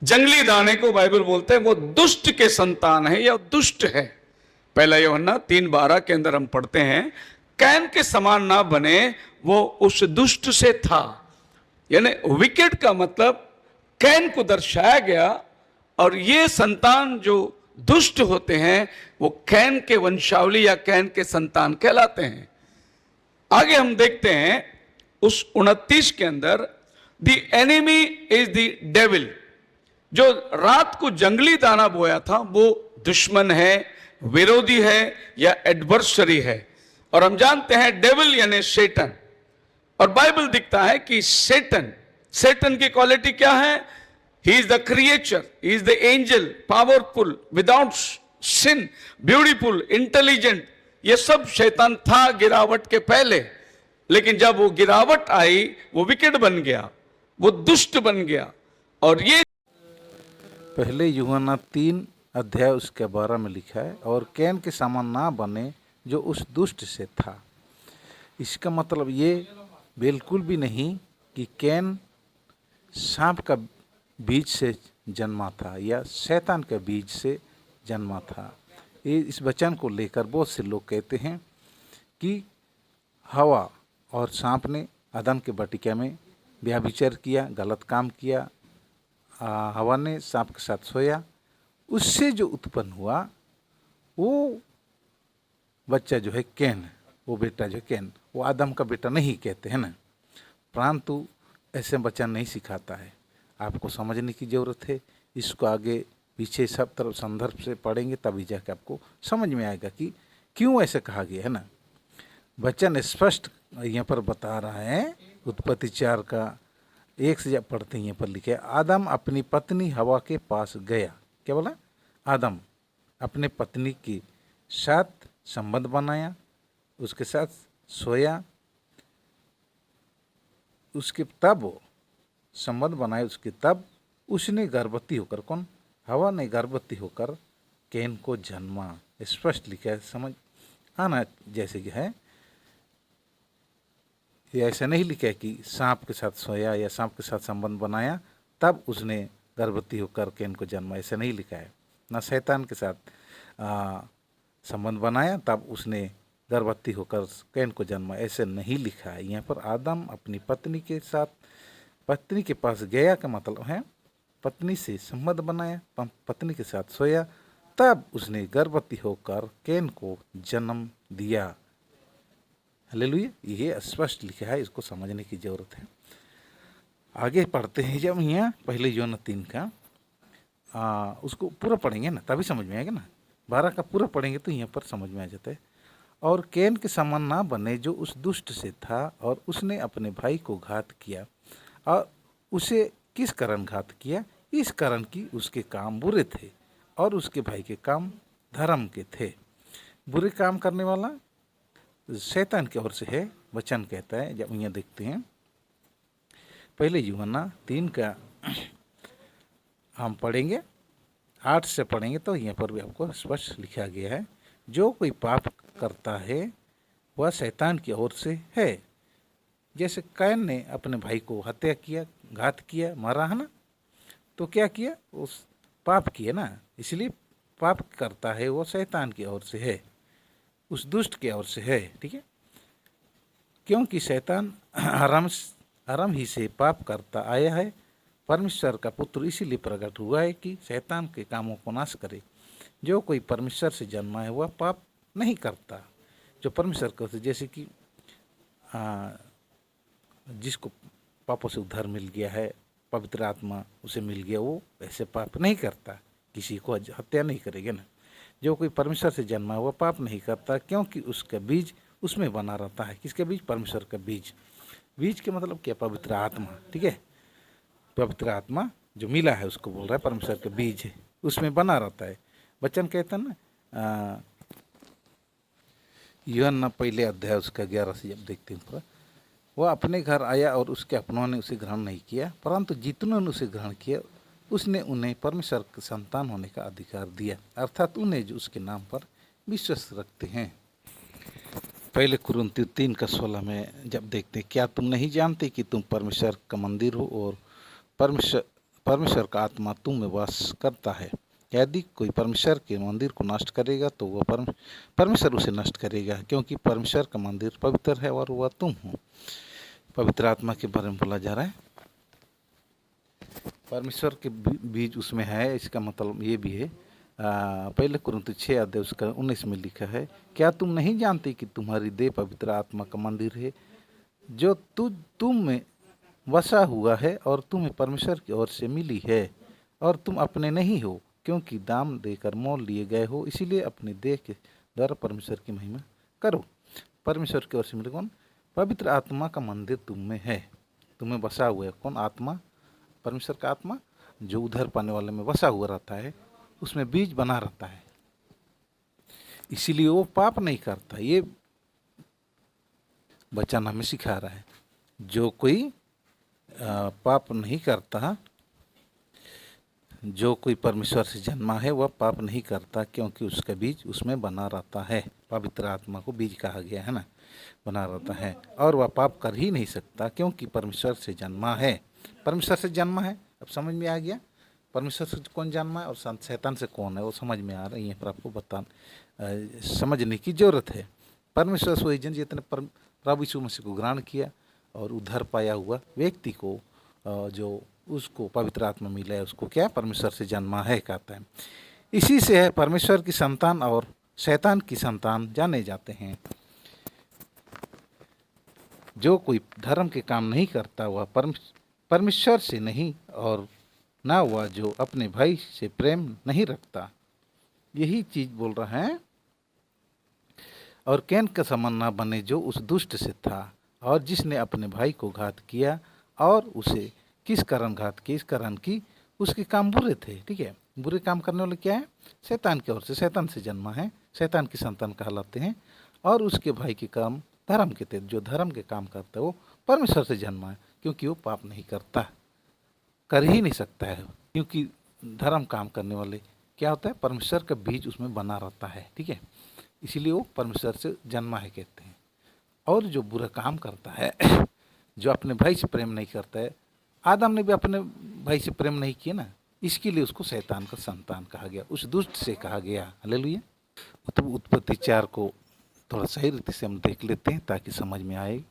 जंगली दाने को बाइबल बोलते हैं वो दुष्ट के संतान है या दुष्ट है। पहला यूहन्ना 3:12 के अंदर हम पढ़ते हैं, कैन के समान ना बने, वो उस दुष्ट से था। यानी विकेट का मतलब कैन को दर्शाया गया, और ये संतान जो दुष्ट होते हैं वो कैन के वंशावली या कैन के संतान कहलाते हैं। आगे हम देखते हैं उस 29 के अंदर, the enemy is the devil. जो रात को जंगली दाना बोया था वो दुश्मन है, विरोधी है या एडवर्सरी है। और हम जानते हैं डेविल यानी शैतान, और बाइबल दिखता है कि सेटन की क्वालिटी क्या है? He is the creature, he is the angel, powerful, without sin, beautiful, intelligent. ये सब शैतान था गिरावट के पहले, लेकिन जब वो गिरावट आई वो विकेट बन गया, वो दुष्ट बन गया। और ये पहले यूहन्ना 3 उसके 12 में लिखा है, और कैन के समान ना बने जो उस दुष्ट से था। इसका मतलब ये बिल्कुल भी नहीं कि कैन सांप का बीज से जन्मा था या शैतान के बीज से जन्मा था। ये इस वचन को लेकर बहुत से लोग कहते हैं कि हवा और सांप ने अदन के बटिका में व्यभिचार किया, गलत काम किया। हवा ने सांप के साथ सोया, उससे जो उत्पन्न हुआ वो बच्चा जो है कैन, वो बेटा जो कैन, वो आदम का बेटा नहीं कहते हैं ना। परंतु ऐसे वचन नहीं सिखाता है, आपको समझने की ज़रूरत है। इसको आगे पीछे सब तरफ संदर्भ से पढ़ेंगे तभी जाके आपको समझ में आएगा कि क्यों ऐसे कहा गया है ना। वचन स्पष्ट यहाँ पर बता रहा है। उत्पत्ति 4 का 1 से जब पढ़ते हैं यहाँ पर लिखे, आदम अपनी पत्नी हवा के पास गया। क्या बोला? आदम अपने पत्नी के साथ संबंध बनाया, उसके साथ सोया, उसके तब संबंध बनाया, उसके तब उसने गर्भवती होकर, कौन? हवा ने गर्भवती होकर कैन को जन्मा। स्पष्ट लिखा है, समझ आना जैसे कि है। ये ऐसा नहीं लिखा है कि सांप के साथ सोया या सांप के साथ संबंध बनाया तब उसने गर्भवती होकर कैन को जन्मा, ऐसा नहीं लिखा है। ना शैतान के साथ संबंध बनाया तब उसने गर्भवती होकर कैन को जन्मा, ऐसे नहीं लिखा है। यहाँ पर आदम अपनी पत्नी के साथ, पत्नी के पास गया का मतलब है पत्नी से संबंध बनाया, पत्नी के साथ सोया, तब उसने गर्भवती होकर कैन को जन्म दिया। हालेलुया। ये स्पष्ट लिखा है, इसको समझने की जरूरत है। आगे पढ़ते हैं जब यहाँ पहले यूहन्ना 3 का उसको पूरा पढ़ेंगे ना तभी समझ में आएगा ना। 12 का पूरा पढ़ेंगे तो यहाँ पर समझ में आ जाता है। और कैन के समान ना बने जो उस दुष्ट से था, और उसने अपने भाई को घात किया। और उसे किस कारण घात किया? इस कारण कि उसके काम बुरे थे और उसके भाई के काम धर्म के थे। बुरे काम करने वाला शैतान की ओर से है, वचन कहता है। जब यहाँ देखते हैं पहले यूहन्ना 3 का हम पढ़ेंगे 8 से पढ़ेंगे तो यहाँ पर भी आपको स्पष्ट लिखा गया है, जो कोई पाप करता है वह शैतान की ओर से है। जैसे कैन ने अपने भाई को हत्या किया, घात किया, मारा है ना, तो क्या किया? उस पाप किया ना, इसलिए पाप करता है वो शैतान की ओर से है, उस दुष्ट की ओर से है। ठीक है, क्योंकि शैतान आरंभ ही से पाप करता आया है। परमेश्वर का पुत्र इसीलिए प्रकट हुआ है कि शैतान के कामों को नाश करे। जो कोई परमेश्वर से जन्मा है वह पाप नहीं करता। जो परमेश्वर करते, जैसे कि जिसको पापों से उद्धार मिल गया है, पवित्र आत्मा उसे मिल गया, वो ऐसे पाप नहीं करता, किसी को हत्या नहीं करेगा ना। जो कोई परमेश्वर से जन्मा हुआ पाप नहीं करता, क्योंकि उसका बीज उसमें बना रहता है। किसका बीज? परमेश्वर का बीज। बीज के मतलब क्या? पवित्र आत्मा। ठीक है, पवित्र आत्मा जो मिला है उसको बोल रहा है परमेश्वर का बीज है, उसमें बना रहता है। वचन कहता है ना, यूहन्ना पहले अध्याय उसका 11 से जब देखते हैं, वह अपने घर आया और उसके अपनों ने उसे ग्रहण नहीं किया, परंतु जितनों ने उसे ग्रहण किया उसने उन्हें परमेश्वर के संतान होने का अधिकार दिया, अर्थात उन्हें जो उसके नाम पर विश्वास रखते हैं। पहले कुरिन्थियों 3 का 16 में जब देखते हैं, क्या तुम नहीं जानते कि तुम परमेश्वर का मंदिर हो और परमेश्वर का आत्मा तुम में वास करता है। यदि कोई परमेश्वर के मंदिर को नष्ट करेगा तो वह परमेश्वर उसे नष्ट करेगा, क्योंकि परमेश्वर का मंदिर पवित्र है और वह तुम हो। पवित्र आत्मा के बारे में बोला जा रहा है। परमेश्वर के बीज उसमें है, इसका मतलब ये भी है। पहले कुरिन्थियों 6 अध्याय उसका 19 में लिखा है, क्या तुम नहीं जानते कि तुम्हारी देह पवित्र आत्मा का मंदिर है जो तुम में वसा हुआ है और तुम्हें परमेश्वर की ओर से मिली है, और तुम अपने नहीं हो, क्योंकि दाम देकर मोल लिए गए हो। इसीलिए अपने देह के द्वारा परमेश्वर की महिमा करो। परमेश्वर की ओर से मिले कौन? पवित्र आत्मा का मंदिर तुम में है, तुम्हें बसा हुआ है। कौन आत्मा? परमेश्वर का आत्मा जो उधर पाने वाले में बसा हुआ रहता है, उसमें बीज बना रहता है, इसीलिए वो पाप नहीं करता। ये वचन हमें सिखा रहा है, जो कोई पाप नहीं करता, जो कोई परमेश्वर से जन्मा है वह पाप नहीं करता, क्योंकि उसका बीज उसमें बना रहता है। पवित्र आत्मा को बीज कहा गया है ना, बना रहता है, और वह पाप कर ही नहीं सकता, क्योंकि परमेश्वर से जन्मा है। परमेश्वर से जन्मा है, अब समझ में आ गया परमेश्वर से कौन जन्मा है और शैतान से कौन है, वो समझ में आ रहा है। यहाँ पर आपको समझने की जरूरत है। परमेश्वर से वही जन जितने प्रभु यीशु मसीह को ग्रहण किया और उद्धार पाया हुआ व्यक्ति को जो उसको पवित्र आत्मा मिला है, उसको क्या परमेश्वर से जन्मा है कहता है। इसी से है परमेश्वर की संतान और शैतान की संतान जाने जाते हैं। जो कोई धर्म के काम नहीं करता वह परमेश्वर से नहीं, और ना वह जो अपने भाई से प्रेम नहीं रखता। यही चीज बोल रहा है। और कैन का समान ना बने जो उस दुष्ट से था, और जिसने अपने भाई को घात किया। और उसे किस कारण घात किया? इस कारण की उसके काम बुरे थे। ठीक है, बुरे काम करने वाले क्या है? शैतान की ओर से, शैतान से जन्मा है, शैतान की संतान कहलाते हैं। और उसके भाई के काम धर्म के थे, जो धर्म के काम करता है वो परमेश्वर से जन्मा है, क्योंकि वो पाप नहीं करता, कर ही नहीं सकता है। क्योंकि धर्म काम करने वाले क्या होता है? परमेश्वर का बीज उसमें बना रहता है। ठीक है, इसीलिए वो परमेश्वर से जन्मा है कहते हैं। और जो बुरा काम करता है, जो अपने भाई से प्रेम नहीं करता है, आदम ने भी अपने भाई से प्रेम नहीं किया ना, इसके लिए उसको शैतान का संतान कहा गया, उस दुष्ट से कहा गया। हालेलुया। तो उत्पत्ति 4 को थोड़ा सही रीति से हम देख लेते हैं ताकि समझ में आए।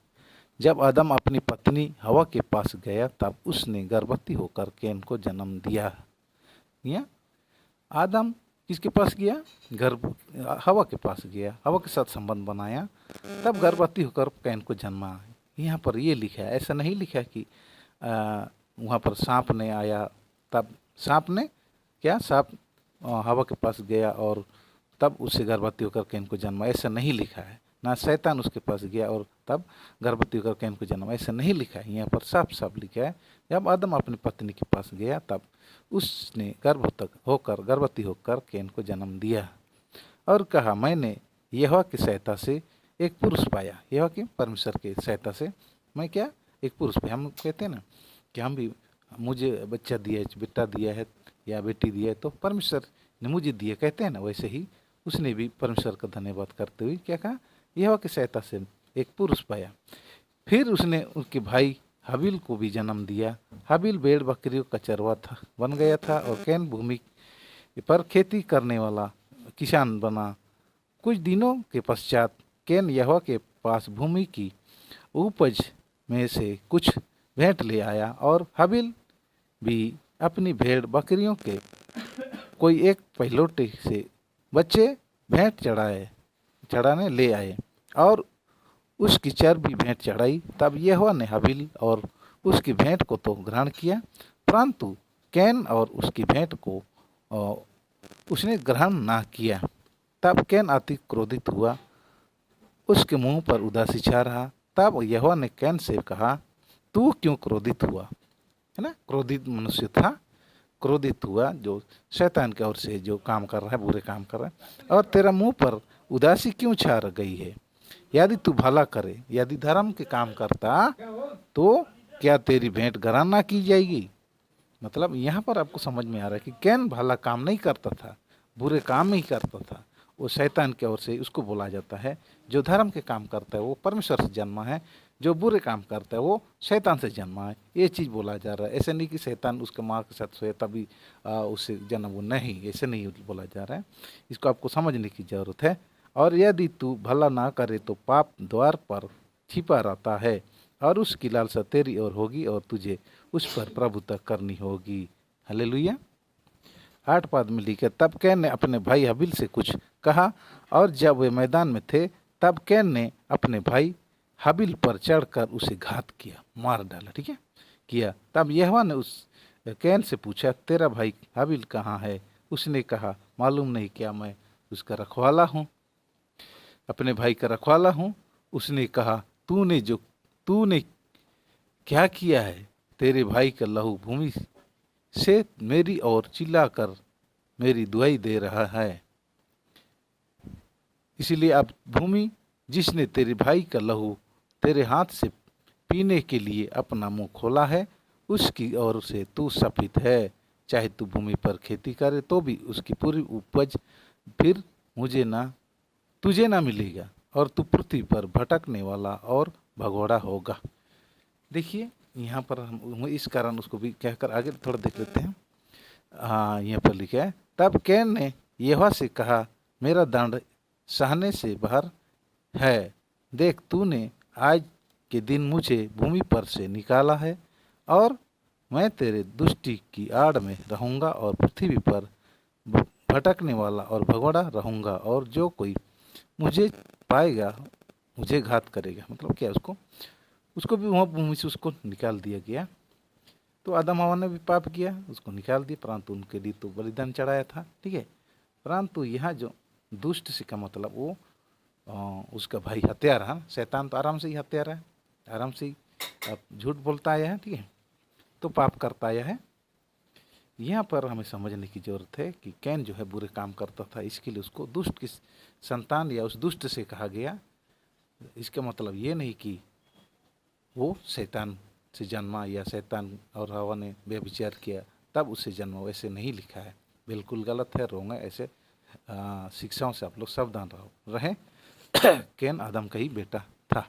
जब आदम अपनी पत्नी हवा के पास गया, तब उसने गर्भवती होकर कैन को जन्म दिया। या आदम किसके पास गया? हवा के पास गया, हवा के साथ संबंध बनाया, तब गर्भवती होकर कैन को जन्मा। यहाँ पर ये लिखा है, ऐसा नहीं लिखा कि वहाँ पर सांप ने आया, तब सांप ने क्या, सांप हवा के पास गया और तब उससे गर्भवती होकर कैन को जन्मा, ऐसा नहीं लिखा है। ना शैतान उसके पास गया और तब गर्भवती होकर कैन को जन्मा, ऐसा नहीं लिखा है। यहाँ पर साफ साफ लिखा है, जब आदम अपनी पत्नी के पास गया तब उसने गर्भवती होकर कैन को जन्म दिया, और कहा, मैंने यहोवा की सहायता से एक पुरुष पाया। यहोवा की, परमेश्वर की सहायता से मैं क्या, एक पुरुष पाया। हम कहते हैं ना कि हम भी, मुझे बच्चा दिया है, बेटा दिया है या बेटी दिया है तो परमेश्वर ने मुझे दिया, कहते हैं ना, वैसे ही उसने भी परमेश्वर का धन्यवाद करते हुए क्या कहा, यहोवा की सहायता से एक पुरुष पाया। फिर उसने उनके भाई हाबिल को भी जन्म दिया। हाबिल भेड़ बकरियों का चरवा था, बन गया था, और कैन भूमि पर खेती करने वाला किसान बना। कुछ दिनों के पश्चात कैन यहोवा के पास भूमि की उपज में से कुछ भेंट ले आया, और हाबिल भी अपनी भेड़ बकरियों के कोई एक पहिलौठे से बच्चे भेंट चढ़ाने ले आए, और उसकी चर्बी भेंट चढ़ाई। तब यहोवा ने हाबिल और उसकी भेंट को तो ग्रहण किया, परंतु कैन और उसकी भेंट को उसने ग्रहण ना किया। तब कैन अति क्रोधित हुआ, उसके मुंह पर उदासी छा रहा। तब यहोवा ने कैन से कहा, तू क्यों क्रोधित हुआ? है ना, क्रोधित मनुष्य था, क्रोधित हुआ, जो शैतान की ओर से जो काम कर रहा है, बुरे काम कर रहा है, और तेरा मुंह पर उदासी क्यों छा गई है? यदि तू भला करे, यदि धर्म के काम करता, तो क्या तेरी भेंट ग्रहण ना की जाएगी? मतलब यहाँ पर आपको समझ में आ रहा है कि कैन भला काम नहीं करता था, बुरे काम नहीं करता था, वो शैतान की ओर से उसको बोला जाता है। जो धर्म के काम करता है वो परमेश्वर से जन्मा है, जो बुरे काम करता है वो शैतान से जन्मा है, ये चीज़ बोला जा रहा है। ऐसे नहीं कि शैतान उसके माँ के साथ सोया तभी उससे जन्म, वो नहीं, ऐसे नहीं बोला जा रहा है। इसको आपको समझने की ज़रूरत है। और यदि तू भला ना करे तो पाप द्वार पर छिपा रहता है और उसकी लालसा तेरी ओर होगी और तुझे उस पर प्रभुता करनी होगी। हालेलुया। 8 पद में लिखे, तब कैन ने अपने भाई हबील से कुछ कहा, और जब वे मैदान में थे तब कैन ने अपने भाई हबील पर चढ़कर उसे घात किया, मार डाला। ठीक है, किया। तब यहोवा ने उस कैन से पूछा, तेरा भाई हबील कहाँ है? उसने कहा, मालूम नहीं, क्या मैं उसका रखवाला हूँ, अपने भाई का रखवाला हूँ। उसने कहा, तूने क्या किया है? तेरे भाई का लहू भूमि से मेरी ओर चिल्लाकर मेरी दुहाई दे रहा है। इसलिए अब भूमि जिसने तेरे भाई का लहू तेरे हाथ से पीने के लिए अपना मुंह खोला है, उसकी ओर से तू शपित है। चाहे तू भूमि पर खेती करे तो भी उसकी पूरी उपज फिर तुझे ना मिलेगा, और तू पृथ्वी पर भटकने वाला और भगोड़ा होगा। देखिए यहाँ पर हम इस कारण उसको भी कहकर आगे थोड़ा देख लेते हैं। हाँ, यहाँ पर लिखा है, तब कैन ने यहोवा से कहा, मेरा दंड सहने से बाहर है। देख, तूने आज के दिन मुझे भूमि पर से निकाला है, और मैं तेरे दुष्टि की आड़ में रहूँगा और पृथ्वी पर भटकने वाला और भगोड़ा रहूँगा, और जो कोई मुझे पाएगा मुझे घात करेगा। मतलब क्या, उसको भी वहाँ भूमि से उसको निकाल दिया गया। तो आदम हवा ने भी पाप किया, उसको निकाल दिया, परंतु उनके लिए तो बलिदान चढ़ाया था। ठीक है, परंतु यहाँ जो दुष्ट से का मतलब वो उसका भाई हत्यारा है। शैतान तो आराम से ही हत्यारा है, आराम से ही झूठ बोलता आया है। ठीक है, तो पाप करता आया है। यहाँ पर हमें समझने की जरूरत है कि कैन जो है बुरे काम करता था, इसके लिए उसको दुष्ट की संतान या उस दुष्ट से कहा गया। इसका मतलब ये नहीं कि वो शैतान से जन्मा या शैतान और हवा ने व्यभिचार किया तब उससे जन्मा, वैसे नहीं लिखा है। बिल्कुल गलत है, रोंग है। ऐसे शिक्षाओं से आप लोग सावधान रहें। कैन आदम का ही बेटा था।